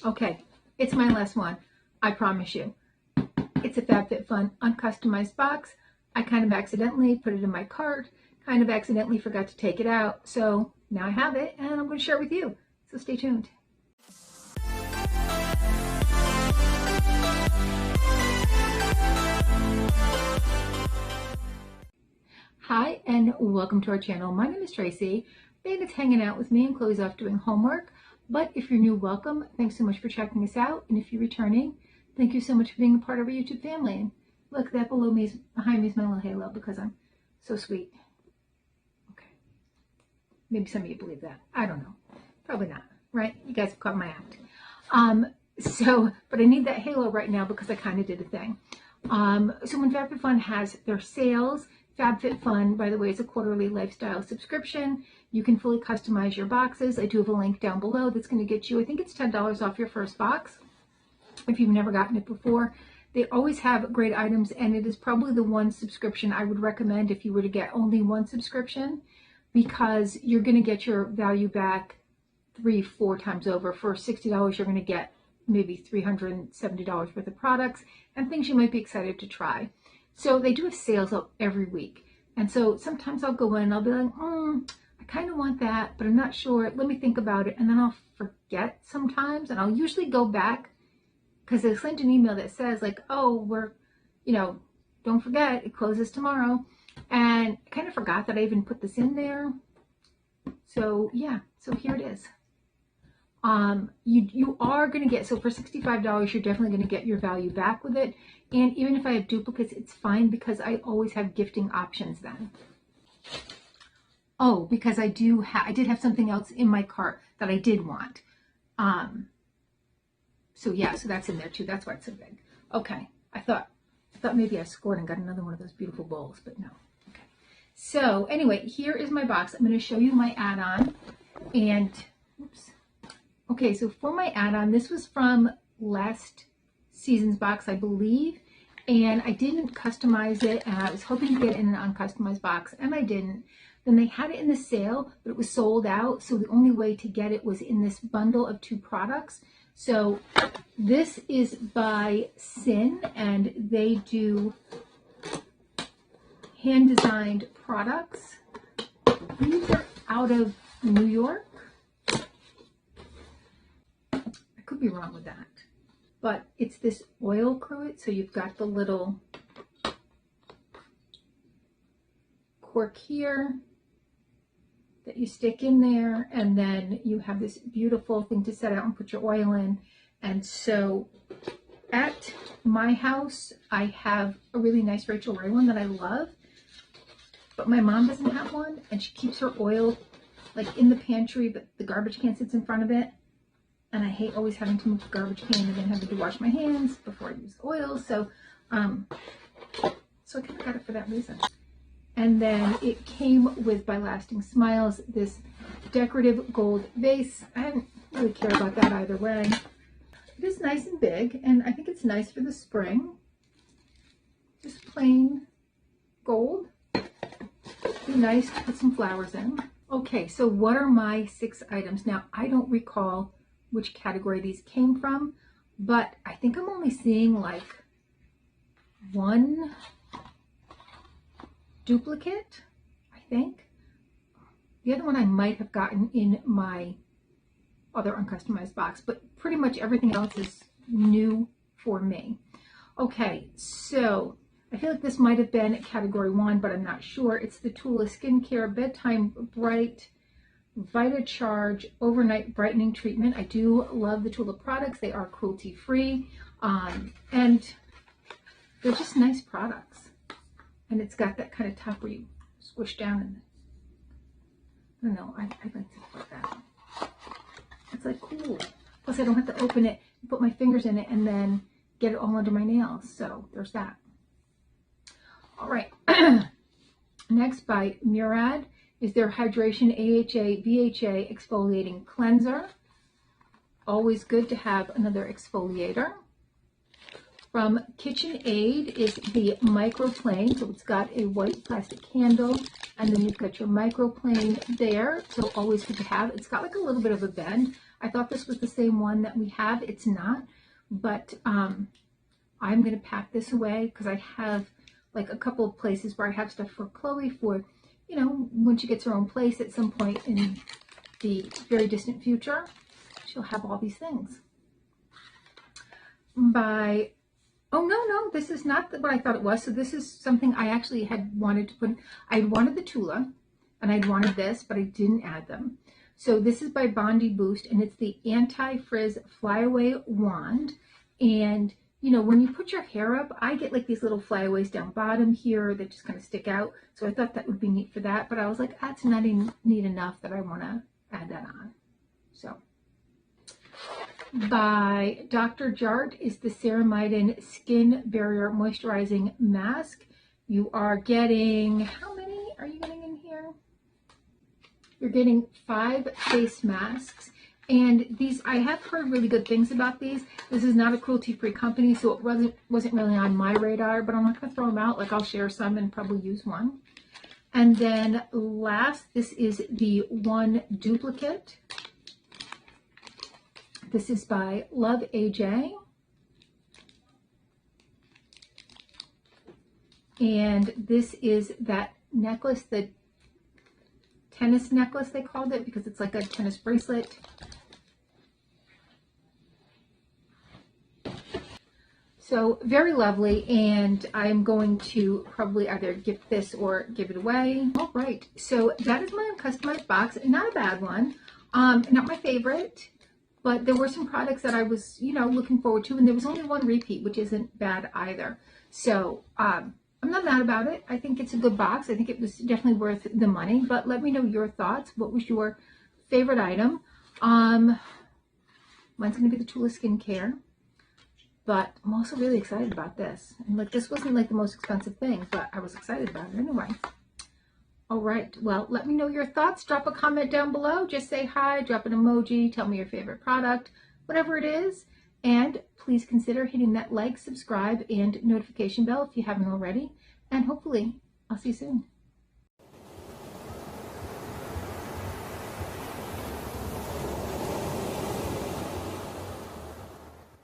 Okay, it's my last one. I promise you. It's a FabFitFun Uncustomized box. I kind of accidentally put it in my cart, kind of accidentally forgot to take it out. So now I have it and I'm going to share it with you. So stay tuned. Hi and welcome to our channel. My name is Tracy. Bandit's hanging out with me and Chloe's off doing homework. But if you're new, welcome. Thanks so much for checking us out. And if you're returning, thank you so much for being a part of our YouTube family. And look, that behind me is my little halo because I'm so sweet. Okay. Maybe some of you believe that. I don't know. Probably not, right? You guys have caught my act. But I need that halo right now because I kind of did a thing. So when FabFitFun has their sales, FabFitFun, by the way, is a quarterly lifestyle subscription. You can fully customize your boxes. I do have a link down below that's going to get you, I think it's $10 off your first box if you've never gotten it before. They always have great items, and it is probably the one subscription I would recommend if you were to get only one subscription, because you're going to get your value back 3-4 times over. For $60, you're going to get maybe $370 worth of products and things you might be excited to try. So they do have sales up every week. And so sometimes I'll go in and I'll be like, I kind of want that, but I'm not sure. Let me think about it. And then I'll forget sometimes. And I'll usually go back because they send an email that says like, oh, don't forget, it closes tomorrow. And I kind of forgot that I even put this in there. So yeah, so here it is. You are going to get, so for $65, you're definitely going to get your value back with it. And even if I have duplicates, it's fine because I always have gifting options then. Oh, because I did have something else in my cart that I did want. So yeah, so that's in there too. That's why it's so big. Okay. I thought maybe I scored and got another one of those beautiful bowls, but no. Okay. So anyway, here is my box. I'm going to show you my add-on. And oops. Okay, so for my add-on, this was from last season's box, I believe, and I didn't customize it, and I was hoping to get it in an uncustomized box, and I didn't. Then they had it in the sale, but it was sold out, so the only way to get it was in this bundle of 2 products. So this is by Sin, and they do hand-designed products. These are out of New York. Could be wrong with that, but it's this oil cruet. So you've got the little cork here that you stick in there, and then you have this beautiful thing to set out and put your oil in. And so at my house, I have a really nice Rachel Ray one that I love, but my mom doesn't have one, and she keeps her oil like in the pantry, but the garbage can sits in front of it. And I hate always having to move the garbage can and then having to wash my hands before I use the oil. So I kind of got it for that reason. And then it came with, by Lasting Smiles, this decorative gold vase. I didn't really care about that either way. It is nice and big, and I think it's nice for the spring. Just plain gold. Be nice to put some flowers in. Okay, so what are my 6 items? Now, I don't recall which category these came from, but I think I'm only seeing like 1 duplicate, I think. The other one I might have gotten in my other uncustomized box, but pretty much everything else is new for me. Okay, so I feel like this might have been category 1, but I'm not sure. It's the Tula Skincare Bedtime Bright Vita Charge Overnight Brightening Treatment. I do love the Tula products. They are cruelty-free, and they're just nice products. And it's got that kind of top where you squish down, and I don't know, I like to put that. It's like cool. Plus I don't have to open it, put my fingers in it, and then get it all under my nails. So there's that. All right. Next, by Murad, is their Hydration AHA VHA Exfoliating Cleanser. Always good to have another exfoliator. From KitchenAid is the microplane. So it's got a white plastic handle, and then you've got your microplane there. So always good to have. It's got like a little bit of a bend. I thought this was the same one that we have. It's not, but I'm going to pack this away because I have like a couple of places where I have stuff for Chloe for, you know, when she gets her own place at some point in the very distant future, she'll have all these things. Oh, no, this is not what I thought it was. So this is something I actually had wanted to put. I wanted the Tula and I'd wanted this, but I didn't add them. So this is by Bondi Boost, and it's the Anti-Frizz Flyaway Wand. And, you know, when you put your hair up, I get like these little flyaways down bottom here that just kind of stick out. So I thought that would be neat for that. But I was like, that's not neat enough that I want to add that on. So by Dr. Jart is the Ceramidin Skin Barrier Moisturizing Mask. You are getting, how many are you getting in here? You're getting 5 face masks. And these, I have heard really good things about these. This is not a cruelty-free company, so it wasn't really on my radar, but I'm not going to throw them out. Like, I'll share some and probably use one. And then last, this is the One Duplicate. This is by Love AJ. And this is that necklace, the tennis necklace they called it, because it's like a tennis bracelet. So very lovely, and I'm going to probably either gift this or give it away. All right, so that is my Uncustomized box. Not a bad one, not my favorite. But there were some products that I was, you know, looking forward to, and there was only one repeat, which isn't bad either. So I'm not mad about it. I think it's a good box. I think it was definitely worth the money. But let me know your thoughts. What was your favorite item? Mine's going to be the Tula Skincare. But I'm also really excited about this. And like, this wasn't like the most expensive thing, but I was excited about it anyway. All right, well, let me know your thoughts. Drop a comment down below. Just say hi, drop an emoji, tell me your favorite product, whatever it is. And please consider hitting that like, subscribe, and notification bell if you haven't already. And hopefully, I'll see you soon.